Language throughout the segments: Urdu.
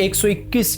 121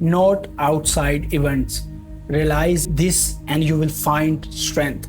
not outside events, realize this and you will find strength।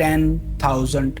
10,000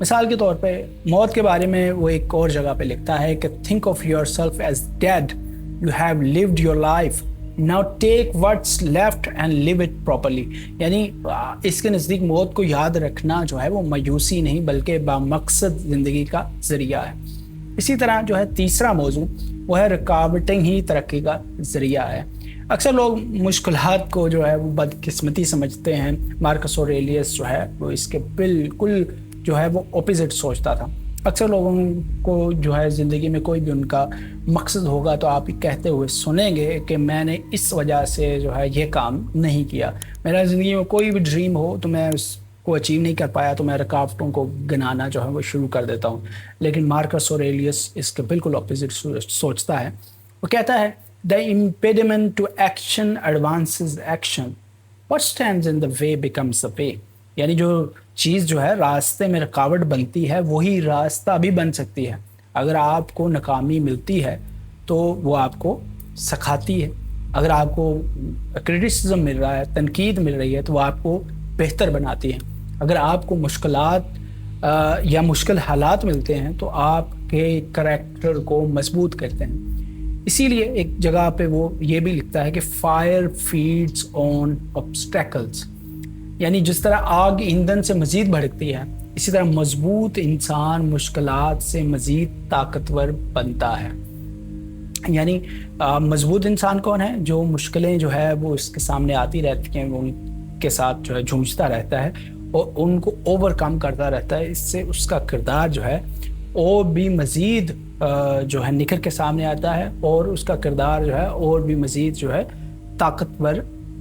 مثال کے طور پہ موت کے بارے میں وہ ایک اور جگہ پہ لکھتا ہے کہ think of yourself as dead, you have lived your life, now take what's left and live it properly. یعنی اس کے نزدیک موت کو یاد رکھنا جو ہے وہ مایوسی نہیں بلکہ بامقصد زندگی کا ذریعہ ہے. اسی طرح جو ہے تیسرا موضوع وہ ہے رکاوٹیں ہی ترقی کا ذریعہ ہے. اکثر لوگ مشکلات کو جو ہے وہ بدقسمتی سمجھتے ہیں. مارکس اوریلیس جو ہے وہ اس کے بالکل جو ہے وہ اپوزٹ سوچتا تھا. اکثر لوگوں کو جو ہے زندگی میں کوئی بھی ان کا مقصد ہوگا تو آپ کہتے ہوئے سنیں گے کہ میں نے اس وجہ سے جو ہے یہ کام نہیں کیا. میرا زندگی میں کوئی بھی ڈریم ہو تو میں اس کو اچیو نہیں کر پایا تو میں رکاوٹوں کو گنانا جو ہے وہ شروع کر دیتا ہوں. لیکن مارکس اوریلیس اس کے بالکل اپوزٹ سوچتا ہے. وہ کہتا ہے the impediment to action advances action, what stands in the way becomes the way. یعنی جو چیز جو ہے راستے میں رکاوٹ بنتی ہے وہی راستہ بھی بن سکتی ہے. اگر آپ کو ناکامی ملتی ہے تو وہ آپ کو سکھاتی ہے. اگر آپ کو کرٹیسزم مل رہا ہے، تنقید مل رہی ہے تو وہ آپ کو بہتر بناتی ہے. اگر آپ کو مشکلات یا مشکل حالات ملتے ہیں تو آپ کے کریکٹر کو مضبوط کرتے ہیں. اسی لیے ایک جگہ پہ وہ یہ بھی لکھتا ہے کہ فائر فیڈز آن obstacles. یعنی جس طرح آگ ایندھن سے مزید بھڑکتی ہے اسی طرح مضبوط انسان مشکلات سے مزید طاقتور بنتا ہے. یعنی مضبوط انسان کون ہے؟ جو مشکلیں جو ہے وہ اس کے سامنے آتی رہتی ہیں وہ ان کے ساتھ جو ہے جھوجتا رہتا ہے اور ان کو اوور کم کرتا رہتا ہے. اس سے اس کا کردار جو ہے اور بھی مزید جو ہے نکھر کے سامنے آتا ہے اور اس کا کردار جو ہے اور بھی مزید جو ہے طاقتور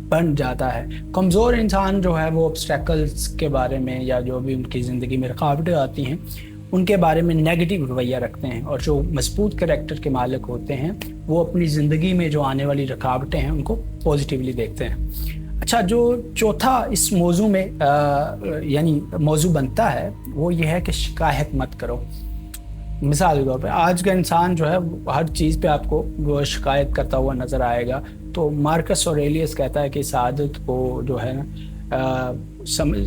بن جاتا ہے. کمزور انسان جو ہے وہ obstacles کے بارے میں یا جو بھی ان کی زندگی میں رکاوٹیں آتی ہیں ان کے بارے میں نیگیٹو رویہ رکھتے ہیں، اور جو مضبوط کریکٹر کے مالک ہوتے ہیں وہ اپنی زندگی میں جو آنے والی رکاوٹیں ہیں ان کو پازیٹیولی دیکھتے ہیں. اچھا، جو چوتھا اس موضوع میں یعنی موضوع بنتا ہے وہ یہ ہے کہ شکایت مت کرو. مثال کے طور پہ آج کا انسان جو ہے ہر چیز پہ آپ کو وہ شکایت کرتا ہوا نظر آئے گا. تو مارکس اوریلیس کہتا ہے کہ اس عادت کو جو ہے نا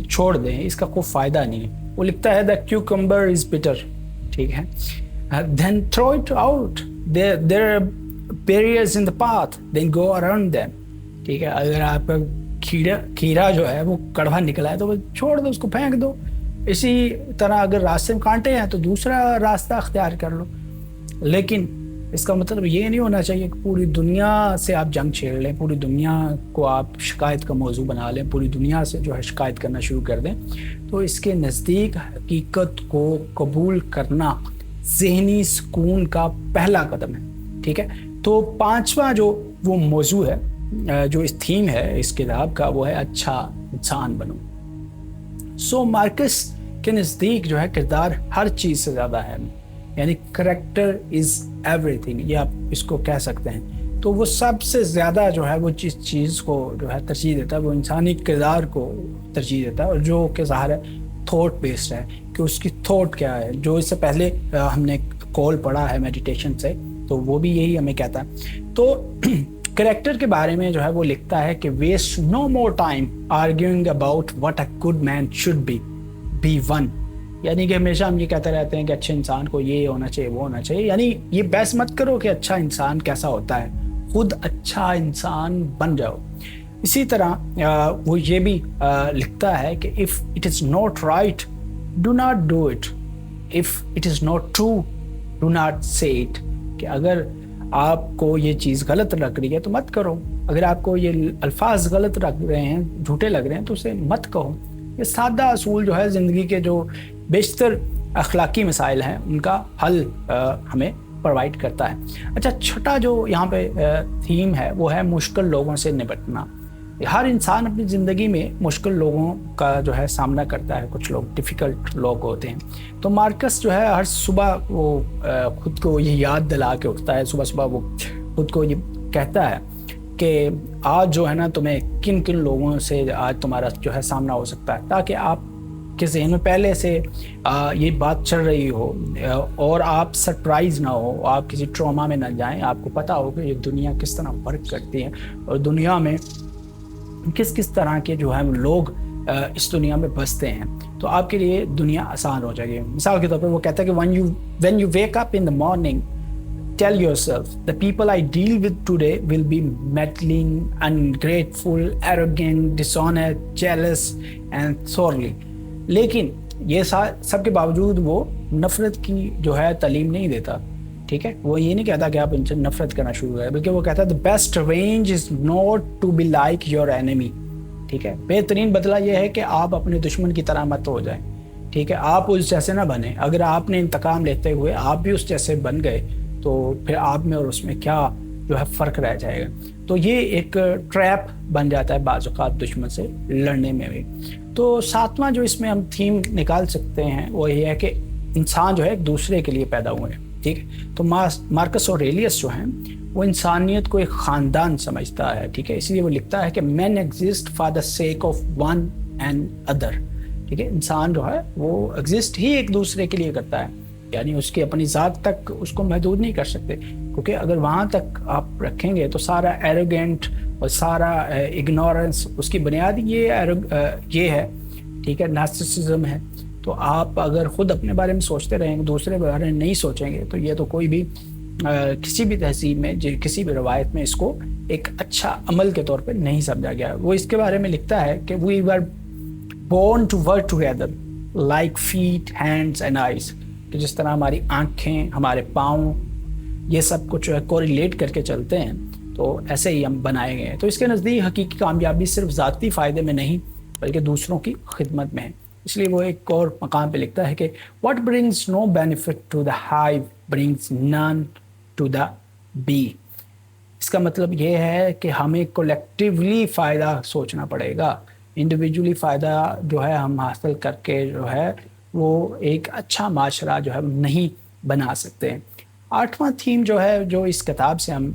چھوڑ دیں، اس کا کوئی فائدہ نہیں ہے. وہ لکھتا ہے the cucumber is bitter، ٹھیک ہے، then throw it out, there are barriers in the path, then go around them. ٹھیک ہے، اگر آپ کا کھیرا جو ہے وہ کڑوا نکلا ہے تو وہ چھوڑ دو، اس کو پھینک دو. اسی طرح اگر راستے میں کانٹے ہیں تو دوسرا راستہ اختیار کر لو. لیکن اس کا مطلب یہ نہیں ہونا چاہیے کہ پوری دنیا سے آپ جنگ چھیڑ لیں، پوری دنیا کو آپ شکایت کا موضوع بنا لیں، پوری دنیا سے جو ہے شکایت کرنا شروع کر دیں. تو اس کے نزدیک حقیقت کو قبول کرنا ذہنی سکون کا پہلا قدم ہے. ٹھیک ہے، تو پانچواں جو وہ موضوع ہے، جو اس تھیم ہے اس کتاب کا، وہ ہے اچھا انسان بنو. سو مارکس کے نزدیک جو ہے کردار ہر چیز سے زیادہ ہے، یعنی کریکٹر از ایوری تھنگ، یہ آپ اس کو کہہ سکتے ہیں. تو وہ سب سے زیادہ جو ہے وہ جس چیز کو جو ہے ترجیح دیتا ہے وہ انسانی کردار کو ترجیح دیتا ہے، اور جو کہ ظاہر ہے تھاٹ بیسڈ ہے کہ اس کی تھاٹ کیا ہے. جو اس سے پہلے ہم نے کال پڑھا ہے میڈیٹیشن سے تو وہ بھی یہی ہمیں کہتا ہے. تو کریکٹر کے بارے میں جو ہے وہ لکھتا ہے کہ waste no more time arguing about what a good man should be one. یعنی کہ ہمیشہ ہم یہ کہتے رہتے ہیں کہ اچھے انسان کو یہ ہونا چاہیے وہ ہونا چاہیے. یعنی یہ بحث مت کرو کہ اچھا انسان کیسا ہوتا ہے، خود اچھا انسان بن جاؤ. اسی طرح وہ یہ بھی لکھتا ہے کہ if it is not right do not do it, if it is not true do not say it. کہ اگر آپ کو یہ چیز غلط لگ رہی ہے تو مت کرو، اگر آپ کو یہ الفاظ غلط لگ رہے ہیں، جھوٹے لگ رہے ہیں تو اسے مت کہو. یہ سادہ اصول جو ہے زندگی کے جو بیشتر اخلاقی مسائل ہیں ان کا حل ہمیں پرووائڈ کرتا ہے. اچھا، چھٹا جو یہاں پہ تھیم ہے وہ ہے مشکل لوگوں سے نپٹنا. ہر انسان اپنی زندگی میں مشکل لوگوں کا جو ہے سامنا کرتا ہے. کچھ لوگ ڈیفیکلٹ لوگ ہوتے ہیں. تو مارکس جو ہے ہر صبح وہ خود کو یہ یاد دلا کے اٹھتا ہے، صبح صبح وہ خود کو یہ کہتا ہے کہ آج جو ہے نا تمہیں کن کن لوگوں سے آج تمہارا جو ہے سامنا ہو سکتا ہے، تاکہ آپ کے ذہن میں پہلے سے یہ بات چل رہی ہو اور آپ سرپرائز نہ ہو، آپ کسی ٹراما میں نہ جائیں. آپ کو پتہ ہو کہ یہ دنیا کس طرح فرق کرتی ہے اور دنیا میں کس کس طرح کے جو ہے لوگ اس دنیا میں بستے ہیں تو آپ کے لیے دنیا آسان ہو جائے گی. مثال کے طور پر وہ کہتا ہے کہ when you wake up in the morning, tell yourself, the people I deal with today will be meddling, ungrateful, arrogant, dishonest, jealous and surly. لیکن یہ سب کے باوجود وہ نفرت کی جو ہے تعلیم نہیں دیتا. ٹھیک ہے, وہ یہ نہیں کہتا کہ آپ ان سے نفرت کرنا شروع کریں, بلکہ وہ کہتا ہے the best revenge is not to be like your enemy. ٹھیک ہے, بہترین بدلہ یہ ہے کہ آپ اپنے دشمن کی طرح مت ہو جائیں. ٹھیک ہے, آپ اس جیسے نہ بنیں. اگر آپ نے انتقام لیتے ہوئے آپ بھی اس جیسے بن گئے تو پھر آپ میں اور اس میں کیا جو ہے فرق رہ جائے گا. تو یہ ایک ٹریپ بن جاتا ہے بعض اوقات دشمن سے لڑنے میں بھی. تو ساتواں جو اس میں ہم تھیم نکال سکتے ہیں وہ یہ ہے کہ انسان جو ہے ایک دوسرے کے لیے پیدا ہوئے ہیں. ٹھیک ہے, تو مارکس اوریلیس جو ہیں وہ انسانیت کو ایک خاندان سمجھتا ہے. ٹھیک ہے, اس لیے وہ لکھتا ہے کہ men exist for the sake of one and other. ٹھیک ہے, انسان جو ہے وہ ایگزسٹ ہی ایک دوسرے کے لیے کرتا ہے, یعنی اس کی اپنی ذات تک اس کو محدود نہیں کر سکتے, کیونکہ اگر وہاں تک آپ رکھیں گے تو سارا ایروگینٹ اور سارا اگنورنس اس کی بنیاد یہ ہے. ٹھیک ہے, نارسسزم ہے. تو آپ اگر خود اپنے بارے میں سوچتے رہیں گے, دوسرے کے بارے میں نہیں سوچیں گے, تو یہ تو کوئی بھی کسی بھی تہذیب میں کسی بھی روایت میں اس کو ایک اچھا عمل کے طور پہ نہیں سمجھا گیا. وہ اس کے بارے میں لکھتا ہے کہ we were born to work together like feet, hands and eyes, کہ جس طرح ہماری آنکھیں, ہمارے پاؤں, یہ سب کچھ کوریلیٹ کر کے چلتے ہیں, تو ایسے ہی ہم بنائے گئے ہیں. تو اس کے نزدیک حقیقی کامیابی صرف ذاتی فائدے میں نہیں بلکہ دوسروں کی خدمت میں ہے. اس لیے وہ ایک اور مقام پہ لکھتا ہے کہ what brings no benefit to the hive brings none to the bee. اس کا مطلب یہ ہے کہ ہمیں کولیکٹیولی فائدہ سوچنا پڑے گا. انڈیویجولی فائدہ جو ہے ہم حاصل کر کے جو ہے وہ ایک اچھا معاشرہ جو ہے نہیں بنا سکتے. آٹھواں تھیم جو ہے جو اس کتاب سے ہم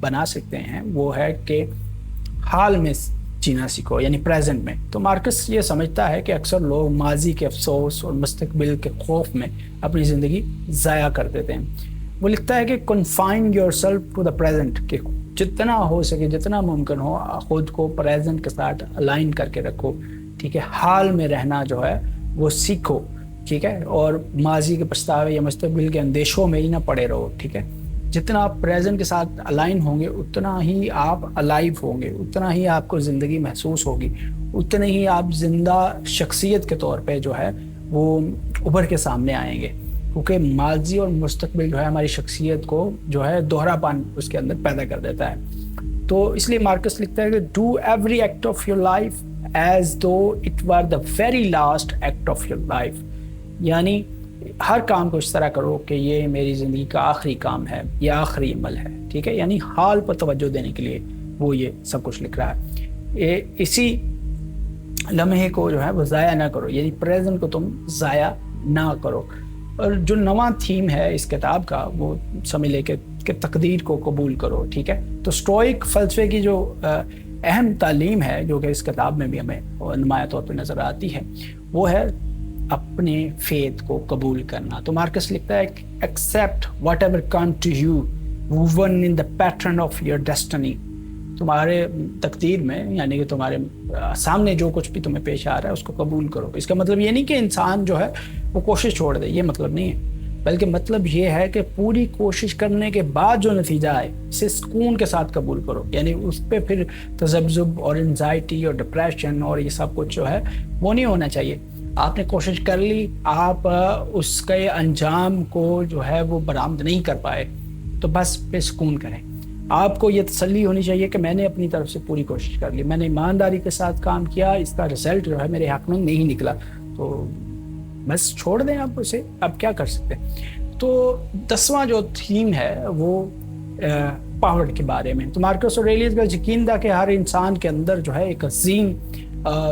بنا سکتے ہیں وہ ہے کہ حال میں جینا سیکھو, یعنی پریزنٹ میں. تو مارکس یہ سمجھتا ہے کہ اکثر لوگ ماضی کے افسوس اور مستقبل کے خوف میں اپنی زندگی ضائع کر دیتے ہیں. وہ لکھتا ہے کہ confine yourself to the present, کہ جتنا ہو سکے جتنا ممکن ہو خود کو پریزنٹ کے ساتھ الائن کر کے رکھو. ٹھیک ہے, حال میں رہنا جو ہے وہ سیکھو. ٹھیک ہے, اور ماضی کے پچھتاوے یا مستقبل کے اندیشوں میں ہی نہ پڑے رہو. ٹھیک ہے, جتنا آپ پریزنٹ کے ساتھ الائن ہوں گے اتنا ہی آپ الائیو ہوں گے, اتنا ہی آپ کو زندگی محسوس ہوگی, اتنے ہی آپ زندہ شخصیت کے طور پہ جو ہے وہ ابھر کے سامنے آئیں گے. کیونکہ ماضی اور مستقبل جو ہے ہماری شخصیت کو جو ہے دوہرا پن اس کے اندر پیدا کر دیتا ہے. تو اس لیے مارکس لکھتا ہے کہ do every act of your life as though it were the very last act of your life. یعنی ہر کام کو اس طرح کرو کہ یہ میری زندگی کا آخری کام ہے, یہ آخری عمل ہے. ٹھیک ہے, یعنی حال پر توجہ دینے کے لیے وہ یہ سب کچھ لکھ رہا ہے. اسی لمحے کو جو ہے وہ ضائع نہ کرو, یعنی پریزنٹ کو تم ضائع نہ کرو. اور جو نواں تھیم ہے اس کتاب کا وہ سمجھ لے کہ تقدیر کو قبول کرو. ٹھیک ہے, تو اسٹوئک فلسفے کی جو اہم تعلیم ہے جو کہ اس کتاب میں بھی ہمیں نمایاں طور پہ نظر آتی ہے وہ ہے اپنے فیتھ کو قبول کرنا. تو مارکس لکھتا ہے accept whatever come to you woven in the pattern of your destiny. تمہارے تقدیر میں یعنی کہ تمہارے سامنے جو کچھ بھی تمہیں پیش آ رہا ہے اس کو قبول کرو. اس کا مطلب یہ نہیں کہ انسان جو ہے وہ کوشش چھوڑ دے, یہ مطلب نہیں ہے, بلکہ مطلب یہ ہے کہ پوری کوشش کرنے کے بعد جو نتیجہ آئے اسے سکون کے ساتھ قبول کرو. یعنی اس پہ پھر تذبذب اور انزائٹی اور ڈپریشن اور یہ سب کچھ جو ہے وہ نہیں ہونا چاہیے. آپ نے کوشش کر لی, آپ اس کے انجام کو جو ہے وہ برآمد نہیں کر پائے تو بس پہ سکون کریں. آپ کو یہ تسلی ہونی چاہیے کہ میں نے اپنی طرف سے پوری کوشش کر لی, میں نے ایمانداری کے ساتھ کام کیا, اس کا رزلٹ جو ہے میرے حق میں نہیں نکلا, تو بس چھوڑ دیں آپ اسے, اب کیا کر سکتے ہیں. تو 10واں جو تھیم ہے وہ پاور کے بارے میں. تو مارکس اوریلیس کا یقین تھا کہ ہر انسان کے اندر جو ہے ایک عظیم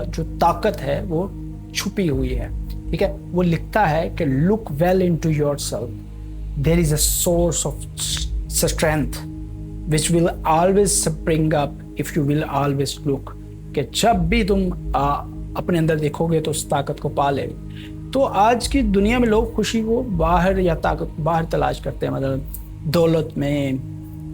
جو طاقت ہے وہ چھپی ہوئی ہے. ٹھیک ہے, وہ لکھتا ہے کہ look well into yourself, there is a source of strength which will always spring up if you will always look. کہ جب بھی تم اپنے اندر دیکھو گے تو اس طاقت کو پا لے. تو آج کی دنیا میں لوگ خوشی کو باہر یا طاقت باہر تلاش کرتے ہیں, مطلب دولت میں,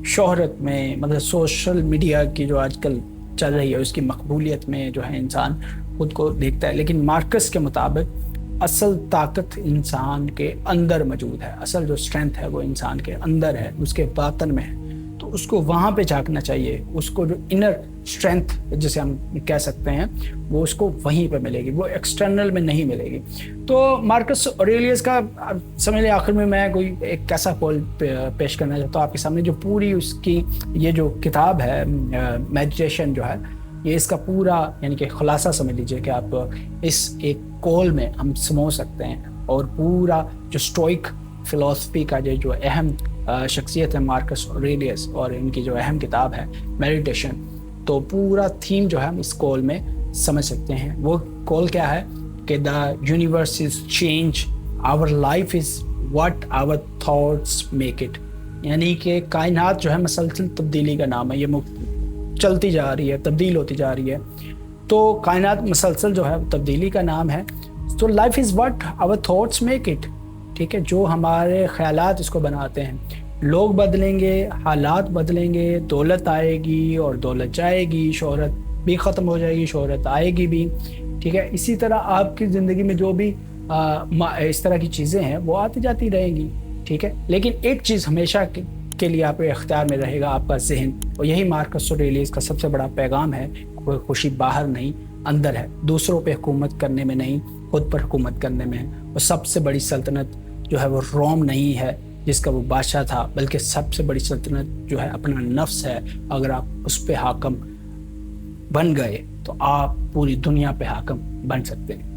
شہرت میں, مطلب سوشل میڈیا کی جو آج کل چل رہی ہے اس کی مقبولیت میں جو ہے انسان خود کو دیکھتا ہے، لیکن مارکس کے مطابق اصل طاقت انسان کے اندر موجود ہے، اصل جو اسٹرینتھ ہے وہ انسان کے اندر ہے، اس کے باطن میں ہے، تو اس کو وہاں پہ جھانکنا چاہیے، اس کو جو انر اسٹرینتھ جسے ہم کہہ سکتے ہیں وہ اس کو وہیں پہ ملے گی، وہ ایکسٹرنل میں نہیں ملے گی۔ تو مارکس اوریلیس کا سمجھ لیں آخر میں میں کوئی ایک ایسا قول پیش کرنا چاہتا ہوں آپ کے سامنے، جو پوری اس کی یہ جو کتاب ہے میڈیٹیشن جو ہے، یہ اس کا پورا یعنی کہ خلاصہ سمجھ لیجئے کہ آپ اس ایک کول میں ہم سمو سکتے ہیں، اور پورا جو اسٹوئک فلسفی کا جو اہم شخصیت ہے مارکس اوریلیس، اور ان کی جو اہم کتاب ہے میڈیٹیشن، تو پورا تھیم جو ہے ہم اس کول میں سمجھ سکتے ہیں۔ وہ کول کیا ہے کہ the universe is change, our life is what our thoughts make it, یعنی کہ کائنات جو ہے مسلسل تبدیلی کا نام ہے، یہ چلتی جا رہی ہے، تبدیل ہوتی جا رہی ہے، تو کائنات مسلسل جو ہے تبدیلی کا نام ہے۔ تو life is what our thoughts make it, ٹھیک ہے، جو ہمارے خیالات اس کو بناتے ہیں۔ لوگ بدلیں گے، حالات بدلیں گے، دولت آئے گی اور دولت جائے گی، شہرت بھی ختم ہو جائے گی، شہرت آئے گی بھی، ٹھیک ہے۔ اسی طرح آپ کی زندگی میں جو بھی اس طرح کی چیزیں ہیں وہ آتی جاتی رہیں گی، ٹھیک ہے، لیکن ایک چیز ہمیشہ کے لیے آپ کے اختیار میں رہے گا، آپ کا ذہن، اور یہی مارکس اوریلیس کا سب سے بڑا پیغام ہے، کوئی خوشی باہر نہیں اندر ہے، دوسروں پہ حکومت کرنے میں نہیں، خود پر حکومت کرنے میں ہے۔ اور سب سے بڑی سلطنت جو ہے وہ روم نہیں ہے جس کا وہ بادشاہ تھا، بلکہ سب سے بڑی سلطنت جو ہے اپنا نفس ہے۔ اگر آپ اس پہ حاکم بن گئے تو آپ پوری دنیا پہ حاکم بن سکتے ہیں۔